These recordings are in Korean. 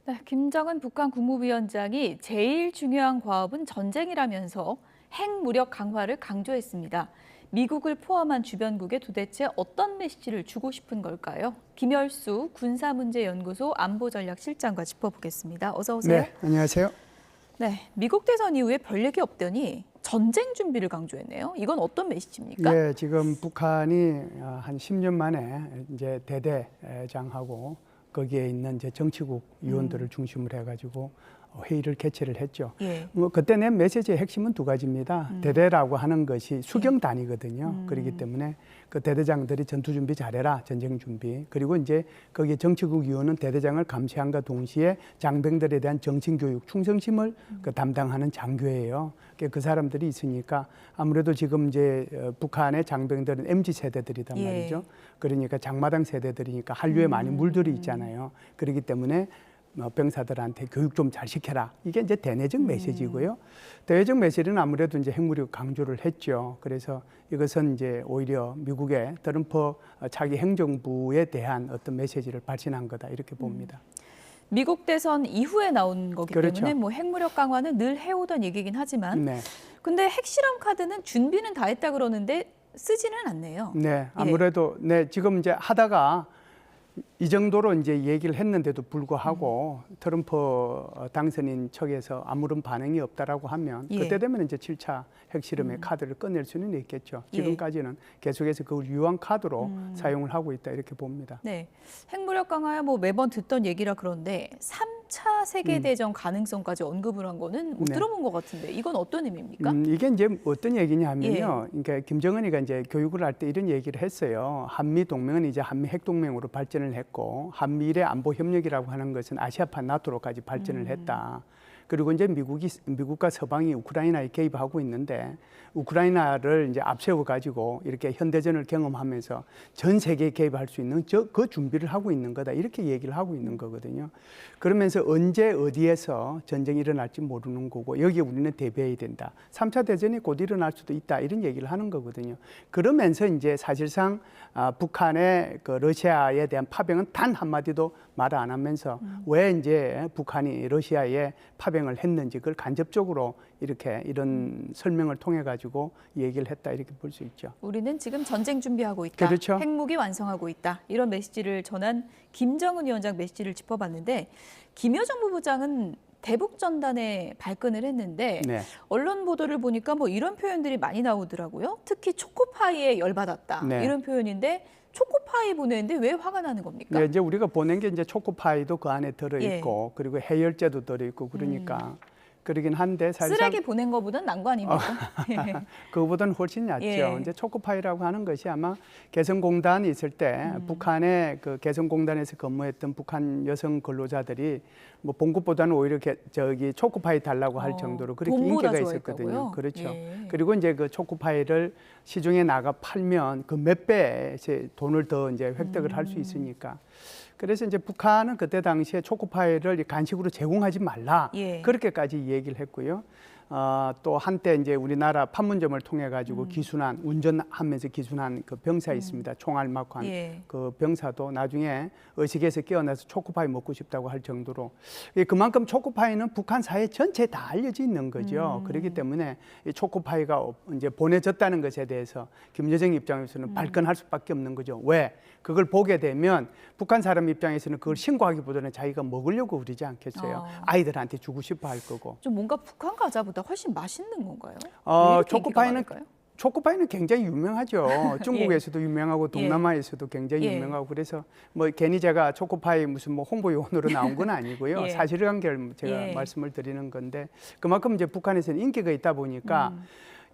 네, 김정은 북한 국무위원장이 제일 중요한 과업은 전쟁이라면서 핵무력 강화를 강조했습니다. 미국을 포함한 주변국에 도대체 어떤 메시지를 주고 싶은 걸까요? 김열수 군사문제연구소 안보전략실장과 짚어보겠습니다. 어서 오세요. 네, 안녕하세요. 네, 미국 대선 이후에 별 얘기 없더니 전쟁 준비를 강조했네요. 이건 어떤 메시지입니까? 예, 지금 북한이 한 10년 만에 이제 대대장하고 거기에 있는 이제 정치국 위원들을 중심으로 해가지고 회의를 개최를 했죠. 예. 뭐 그때 낸 메시지의 핵심은 두 가지입니다. 대대라고 하는 것이 수경 단위거든요. 그렇기 때문에 그 대대장들이 전투 준비 잘해라, 전쟁 준비. 그리고 이제 거기에 정치국 위원은 대대장을 감시함과 동시에 장병들에 대한 정신 교육, 충성심을 그 담당하는 장교예요. 그 사람들이 있으니까 아무래도 지금 이제 북한의 장병들은 MZ 세대들이단 말이죠. 그러니까 장마당 세대들이니까 한류에 많이 물들이 있잖아요. 그렇기 때문에 병사들한테 교육 좀 잘 시켜라. 이게 이제 대내적 메시지고요. 대외적 메시지는 아무래도 이제 핵무력 강조를 했죠. 그래서 이것은 이제 오히려 미국의 트럼프 차기 행정부에 대한 어떤 메시지를 발신한 거다 이렇게 봅니다. 미국 대선 이후에 나온 거기 그렇죠. 때문에 뭐 핵무력 강화는 늘 해오던 얘기긴 하지만 네. 근데 핵실험 카드는 준비는 다 했다 그러는데 쓰지는 않네요. 네, 아무래도 네 지금 이제 하다가 이 정도로 이제 얘기를 했는데도 불구하고 트럼프 당선인 측에서 아무런 반응이 없다라고 하면 그때 되면 이제 7차 핵실험의 카드를 꺼낼 수는 있겠죠. 지금까지는 계속해서 그걸 유한 카드로 사용을 하고 있다 이렇게 봅니다. 네, 핵무력 강화야 뭐 매번 듣던 얘기라 그런데 3차 세계대전 가능성까지 언급을 한 거는 못 들어본 것 같은데 이건 어떤 의미입니까? 이게 이제 어떤 얘기냐면요. 그러니까 김정은이가 이제 교육을 할 때 이런 얘기를 했어요. 한미 동맹은 이제 한미 핵동맹으로 발전을 했고 한미일의 안보 협력이라고 하는 것은 아시아판 나토로까지 발전을 했다. 그리고 이제 미국과 서방이 우크라이나에 개입하고 있는데 우크라이나를 이제 앞세워 가지고 이렇게 현대전을 경험하면서 전 세계에 개입할 수 있는 그 준비를 하고 있는 거다 이렇게 얘기를 하고 있는 거거든요. 그러면서 언제 어디에서 전쟁이 일어날지 모르는 거고 여기에 우리는 대비해야 된다. 3차 대전이 곧 일어날 수도 있다 이런 얘기를 하는 거거든요. 그러면서 이제 사실상 북한의 그 러시아에 대한 파병은 단 한마디도 말 안 하면서 왜 이제 북한이 러시아에 파병을 했는지 그걸 간접적으로 이렇게 이런 설명을 통해 가지고 얘기를 했다 이렇게 볼 수 있죠. 우리는 지금 전쟁 준비하고 있다. 그렇죠. 핵무기 완성하고 있다. 이런 메시지를 전한 김정은 위원장 메시지를 짚어봤는데 김여정 부부장은 대북 전단에 발끈을 했는데 언론 보도를 보니까 뭐 이런 표현들이 많이 나오더라고요. 특히 초코파이에 열받았다. 이런 표현인데 초코파이 보내는데 왜 화가 나는 겁니까? 네, 이제 우리가 보낸 게 이제 초코파이도 그 안에 들어 있고 그리고 해열제도 들어 있고 그러니까 그러긴 한데 사실상 쓰레기 보낸 것보다는 난 거 아닙니까? 그거보다는 훨씬 낫죠. 이제 초코파이라고 하는 것이 아마 개성공단이 있을 때 북한의 그 개성공단에서 근무했던 북한 여성 근로자들이 뭐 봉급보다는 오히려 저기 초코파이 달라고 할 정도로 그렇게 인기가 있었거든요. 그렇죠. 그리고 이제 그 초코파이를 시중에 나가 팔면 그 몇 배의 돈을 더 이제 획득을 할 수 있으니까. 그래서 이제 북한은 그때 당시에 초코파이를 간식으로 제공하지 말라 그렇게까지 얘기를 했고요. 또 한때 이제 우리나라 판문점을 통해 가지고 기순한 운전하면서 기순한 그 병사 있습니다. 총알 맞고 한 그 병사도 나중에 의식에서 깨어나서 초코파이 먹고 싶다고 할 정도로 그만큼 초코파이는 북한 사회 전체에 다 알려져 있는 거죠. 그렇기 때문에 이 초코파이가 이제 보내졌다는 것에 대해서 김여정 입장에서는 발끈할 수밖에 없는 거죠. 왜? 그걸 보게 되면 북한 사람 입장에서는 그걸 신고하기보다는 자기가 먹으려고 그러지 않겠어요. 아이들한테 주고 싶어 할 거고. 좀 뭔가 북한 과자보다 훨씬 맛있는 건가요? 초코파이는 굉장히 유명하죠. 중국에서도 유명하고 동남아에서도 굉장히 유명하고 그래서 뭐 괜히 제가 초코파이 무슨 뭐 홍보 요원으로 나온 건 아니고요. 사실관계를 제가 말씀을 드리는 건데 그만큼 이제 북한에서는 인기가 있다 보니까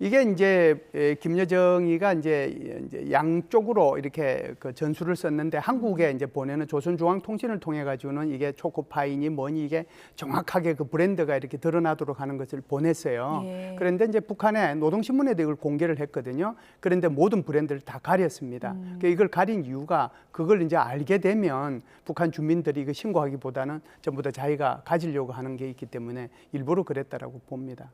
이게 이제 김여정이가 이제 양쪽으로 이렇게 그 전술을 썼는데 한국에 이제 보내는 조선중앙통신을 통해 가지고는 이게 초코파이니 뭐니 이게 정확하게 그 브랜드가 이렇게 드러나도록 하는 것을 보냈어요. 그런데 이제 북한의 노동신문에도 이걸 공개를 했거든요. 그런데 모든 브랜드를 다 가렸습니다. 그러니까 이걸 가린 이유가 그걸 이제 알게 되면 북한 주민들이 이거 신고하기보다는 전부 다 자기가 가지려고 하는 게 있기 때문에 일부러 그랬다라고 봅니다.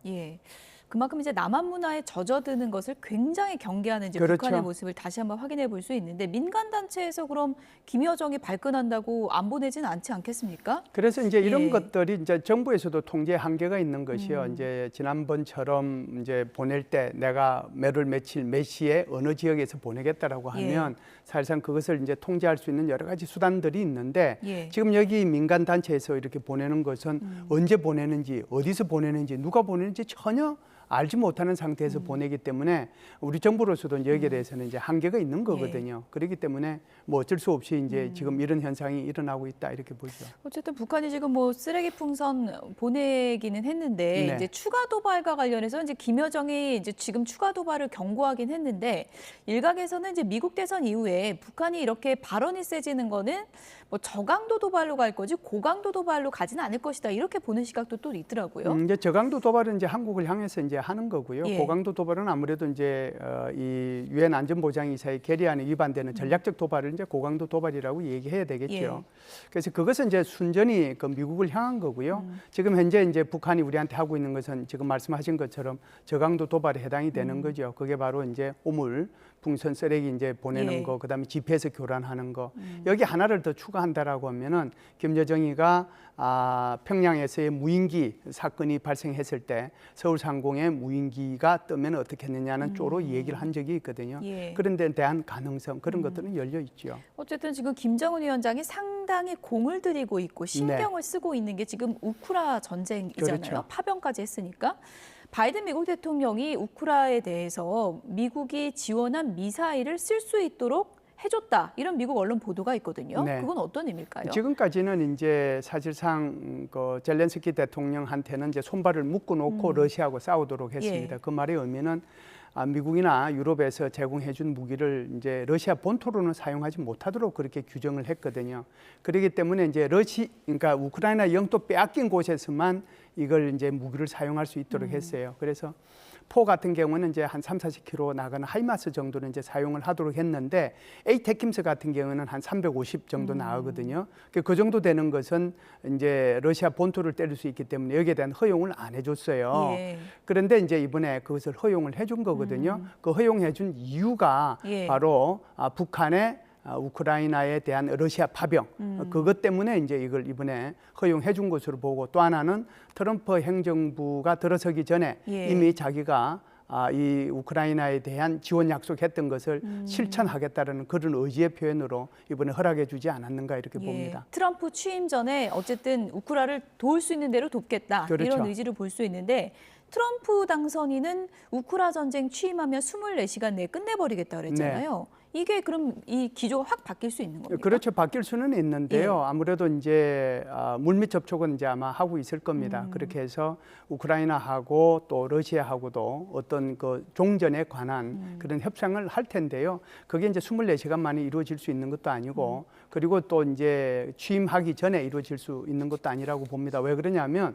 그만큼 이제 남한 문화에 젖어드는 것을 굉장히 경계하는 이제 그렇죠. 북한의 모습을 다시 한번 확인해 볼 수 있는데 민간 단체에서 그럼 김여정이 발끈한다고 안 보내지는 않지 않겠습니까? 그래서 이제 이런 예. 것들이 이제 정부에서도 통제 한계가 있는 것이요. 이제 지난번처럼 이제 보낼 때 내가 매월 며칠 몇 시에 어느 지역에서 보내겠다라고 하면 사실상 그것을 이제 통제할 수 있는 여러 가지 수단들이 있는데 지금 여기 민간 단체에서 이렇게 보내는 것은 언제 보내는지 어디서 보내는지 누가 보내는지 전혀 알지 못하는 상태에서 보내기 때문에 우리 정부로서도 여기에 대해서는 이제 한계가 있는 거거든요. 그렇기 때문에 뭐 어쩔 수 없이 이제 지금 이런 현상이 일어나고 있다 이렇게 보죠. 어쨌든 북한이 지금 뭐 쓰레기 풍선 보내기는 했는데 이제 추가 도발과 관련해서 이제 김여정이 이제 지금 추가 도발을 경고하긴 했는데 일각에서는 이제 미국 대선 이후에 북한이 이렇게 발언이 세지는 거는 뭐 저강도 도발로 갈 거지 고강도 도발로 가지는 않을 것이다 이렇게 보는 시각도 또 있더라고요. 이제 저강도 도발은 이제 한국을 향해서 이제 하는 거고요. 고강도 도발은 아무래도 이제 이 유엔 안전보장이사의 결의안에 위반되는 전략적 도발을 이제 고강도 도발이라고 얘기해야 되겠죠. 그래서 그것은 이제 순전히 그 미국을 향한 거고요. 지금 현재 이제 북한이 우리한테 하고 있는 것은 지금 말씀하신 것처럼 저강도 도발에 해당이 되는 거죠. 그게 바로 이제 오물, 풍선, 쓰레기 이제 보내는 거, 그다음에 GPS 교란하는 거. 여기 하나를 더 추가한다라고 하면은 김여정이가 평양에서의 무인기 사건이 발생했을 때 서울 상공에 무인기가 뜨면 어떻게 했느냐는 쪽으로 얘기를 한 적이 있거든요. 그런 데 대한 가능성 그런 것들은 열려 있죠. 어쨌든 지금 김정은 위원장이 상당히 공을 들이고 있고 신경을 쓰고 있는 게 지금 우크라 전쟁이잖아요. 그렇죠. 파병까지 했으니까. 바이든 미국 대통령이 우크라에 대해서 미국이 지원한 미사일을 쓸 수 있도록 해줬다 이런 미국 언론 보도가 있거든요. 그건 어떤 의미일까요? 지금까지는 이제 사실상 그 젤렌스키 대통령한테는 이제 손발을 묶어놓고 러시아하고 싸우도록 했습니다. 그 말의 의미는 미국이나 유럽에서 제공해준 무기를 이제 러시아 본토로는 사용하지 못하도록 그렇게 규정을 했거든요. 그렇기 때문에 이제 그러니까 우크라이나 영토 빼앗긴 곳에서만 이걸 이제 무기를 사용할 수 있도록 했어요. 그래서 포 같은 경우는 이제 한 30-40km 나가는 하이마스 정도는 이제 사용을 하도록 했는데 에이테킴스 같은 경우는 한 350 정도 나가거든요. 그 정도 되는 것은 이제 러시아 본토를 때릴 수 있기 때문에 여기에 대한 허용을 안 해줬어요. 그런데 이제 이번에 그것을 허용을 해준 거거든요. 그 허용해준 이유가 바로 북한의 우크라이나에 대한 러시아 파병 그것 때문에 이제 이걸 이번에 허용해 준 것으로 보고 또 하나는 트럼프 행정부가 들어서기 전에 이미 자기가 이 우크라이나에 대한 지원 약속했던 것을 실천하겠다는 그런 의지의 표현으로 이번에 허락해 주지 않았는가 이렇게 봅니다. 트럼프 취임 전에 어쨌든 우크라를 도울 수 있는 대로 돕겠다 이런 의지를 볼 수 있는데 트럼프 당선인은 우크라 전쟁 취임하면 24시간 내에 끝내버리겠다 그랬잖아요. 이게 그럼 이 기조가 확 바뀔 수 있는 겁니까? 그렇죠. 바뀔 수는 있는데요. 아무래도 이제 물밑 접촉은 이제 아마 하고 있을 겁니다. 그렇게 해서 우크라이나하고 또 러시아하고도 어떤 그 종전에 관한 그런 협상을 할 텐데요. 그게 이제 24시간 만에 이루어질 수 있는 것도 아니고 그리고 또 이제 취임하기 전에 이루어질 수 있는 것도 아니라고 봅니다. 왜 그러냐면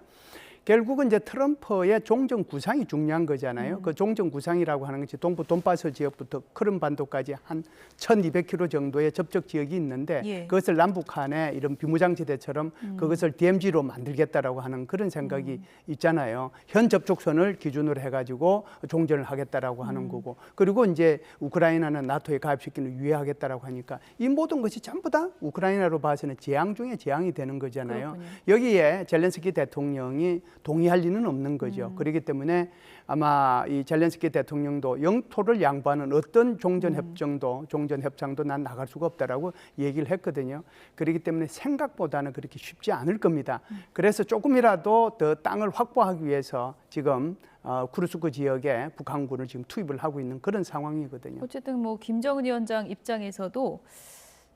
결국은 이제 트럼프의 종전 구상이 중요한 거잖아요. 그 종전 구상이라고 하는 것이 동부 돈바스 지역부터 크림반도까지 한 1,200km 정도의 접촉 지역이 있는데 그것을 남북한의 이런 비무장지대처럼 그것을 DMZ로 만들겠다라고 하는 그런 생각이 있잖아요. 현 접촉선을 기준으로 해가지고 종전을 하겠다라고 하는 거고 그리고 이제 우크라이나는 나토에 가입시키는 유예하겠다라고 하니까 이 모든 것이 전부 다 우크라이나로 봐서는 재앙 중에 재앙이 되는 거잖아요. 여기에 젤렌스키 대통령이 동의할 리는 없는 거죠. 그렇기 때문에 아마 이 젤렌스키 대통령도 영토를 양보하는 어떤 종전 협상도 난 나갈 수가 없다라고 얘기를 했거든요. 그렇기 때문에 생각보다는 그렇게 쉽지 않을 겁니다. 그래서 조금이라도 더 땅을 확보하기 위해서 지금 쿠르스크 지역에 북한군을 지금 투입을 하고 있는 그런 상황이거든요. 어쨌든 뭐 김정은 위원장 입장에서도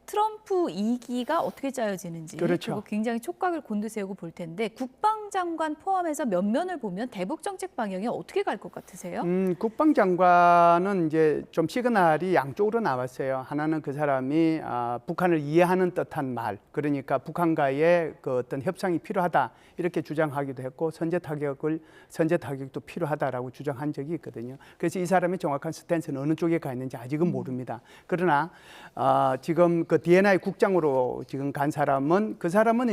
트럼프 2기가 어떻게 짜여지는지 그리고 굉장히 촉각을 곤두세우고 볼 텐데 국방장관 포함해서 몇 면을 보면 대북 정책 방향이 어떻게 갈 것 같으세요? 국방장관은 이제 좀 시그널이 양쪽으로 나왔어요. 하나는 그 사람이 북한을 이해하는 듯한 말, 그러니까 북한과의 그 어떤 협상이 필요하다 이렇게 주장하기도 했고 선제 타격도 필요하다라고 주장한 적이 있거든요. 그래서 이 사람의 정확한 스탠스는 어느 쪽에 가 있는지 아직은 모릅니다. 그러나 지금 그 DNI 국장으로 지금 간 사람은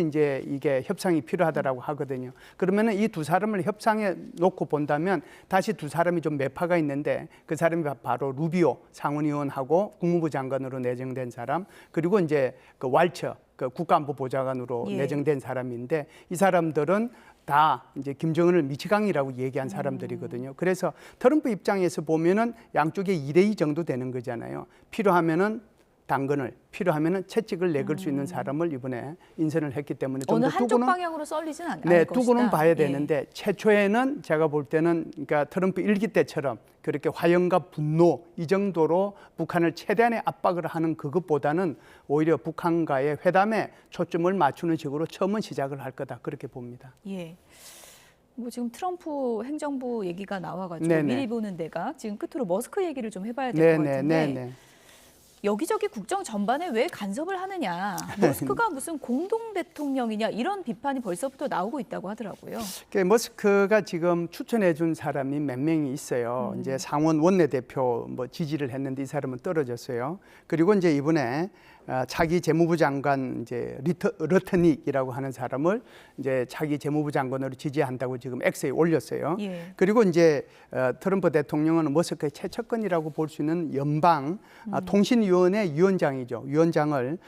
이제 이게 협상이 필요하다라고 하거든요. 있거든요. 그러면은 이 두 사람을 협상해 놓고 본다면 다시 두 사람이 좀 매파가 있는데 그 사람이 바로 루비오 상원의원하고 국무부 장관으로 내정된 사람, 그리고 이제 그 왈처 그 국가안보보좌관으로 예. 내정된 사람인데 이 사람들은 다 이제 김정은을 미치광이라고 얘기한 사람들이거든요. 그래서 트럼프 입장에서 보면은 양쪽에 2대2 정도 되는 거잖아요. 필요하면은 당근을, 필요하면은 채찍을 내걸 수 있는 사람을 이번에 인선을 했기 때문에 좀 어느 더 한쪽 두고는 방향으로 쏠리진 않을 네, 것이다. 두고는 봐야 예. 되는데 최초에는 제가 볼 때는 그러니까 트럼프 1기 때처럼 그렇게 화염과 분노 이 정도로 북한을 최대한의 압박을 하는 그것보다는 오히려 북한과의 회담에 초점을 맞추는 식으로 처음은 시작을 할 거다 그렇게 봅니다. 예. 뭐 지금 트럼프 행정부 얘기가 나와가지고 네네. 미리 보는 데가 지금 끝으로 머스크 얘기를 좀 해봐야 될 것 같은데 네네. 여기저기 국정 전반에 왜 간섭을 하느냐, 머스크가 무슨 공동 대통령이냐 이런 비판이 벌써부터 나오고 있다고 하더라고요. 머스크가 지금 추천해 준 사람이 몇 명이 있어요. 이제 상원 원내대표 뭐 지지를 했는데 이 사람은 떨어졌어요. 그리고 이제 이번에 차기 재무부 장관 이제 러트닉이라고 하는 사람을 이제 차기 재무부 장관으로 지지한다고 지금 X에 올렸어요. 예. 그리고 이제 트럼프 대통령은 머스크의 최측근이라고 볼 수 있는 연방 통신위원회 위원장이죠. 위원장을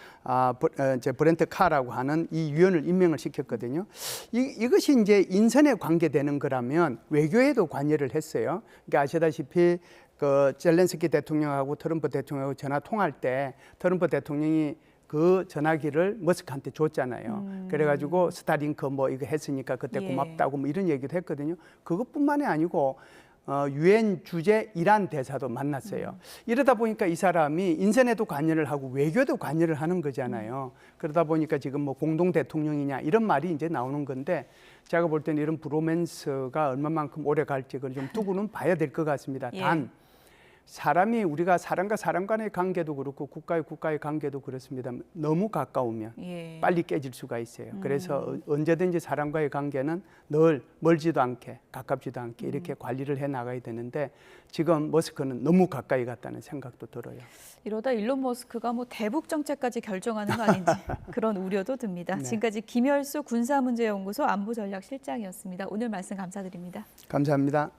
이제 브렌트 카라고 하는 이 위원을 임명을 시켰거든요. 이것이 이제 인선에 관계되는 거라면 외교에도 관여를 했어요. 그러니까 아시다시피 그 젤렌스키 대통령하고 트럼프 대통령하고 전화 통화할 때 트럼프 대통령이 그 전화기를 머스크한테 줬잖아요. 그래가지고 스타링크 뭐 이거 했으니까 그때 예. 고맙다고 뭐 이런 얘기도 했거든요. 그것뿐만이 아니고 유엔 주재 이란 대사도 만났어요. 이러다 보니까 이 사람이 인선에도 관여를 하고 외교에도 관여를 하는 거잖아요. 그러다 보니까 지금 뭐 공동 대통령이냐 이런 말이 이제 나오는 건데 제가 볼 때는 이런 브로맨스가 얼마만큼 오래 갈지 그걸 좀 두고는 봐야 될 것 같습니다. 예. 단 사람이 우리가 사람과 사람 간의 관계도 그렇고 국가의 관계도 그렇습니다. 너무 가까우면 예. 빨리 깨질 수가 있어요. 그래서 언제든지 사람과의 관계는 늘 멀지도 않게 가깝지도 않게 이렇게 관리를 해 나가야 되는데 지금 머스크는 너무 가까이 갔다는 생각도 들어요. 이러다 일론 머스크가 뭐 대북 정책까지 결정하는 거 아닌지 그런 우려도 듭니다. 네. 지금까지 김열수 군사문제연구소 안보전략실장이었습니다. 오늘 말씀 감사드립니다. 감사합니다.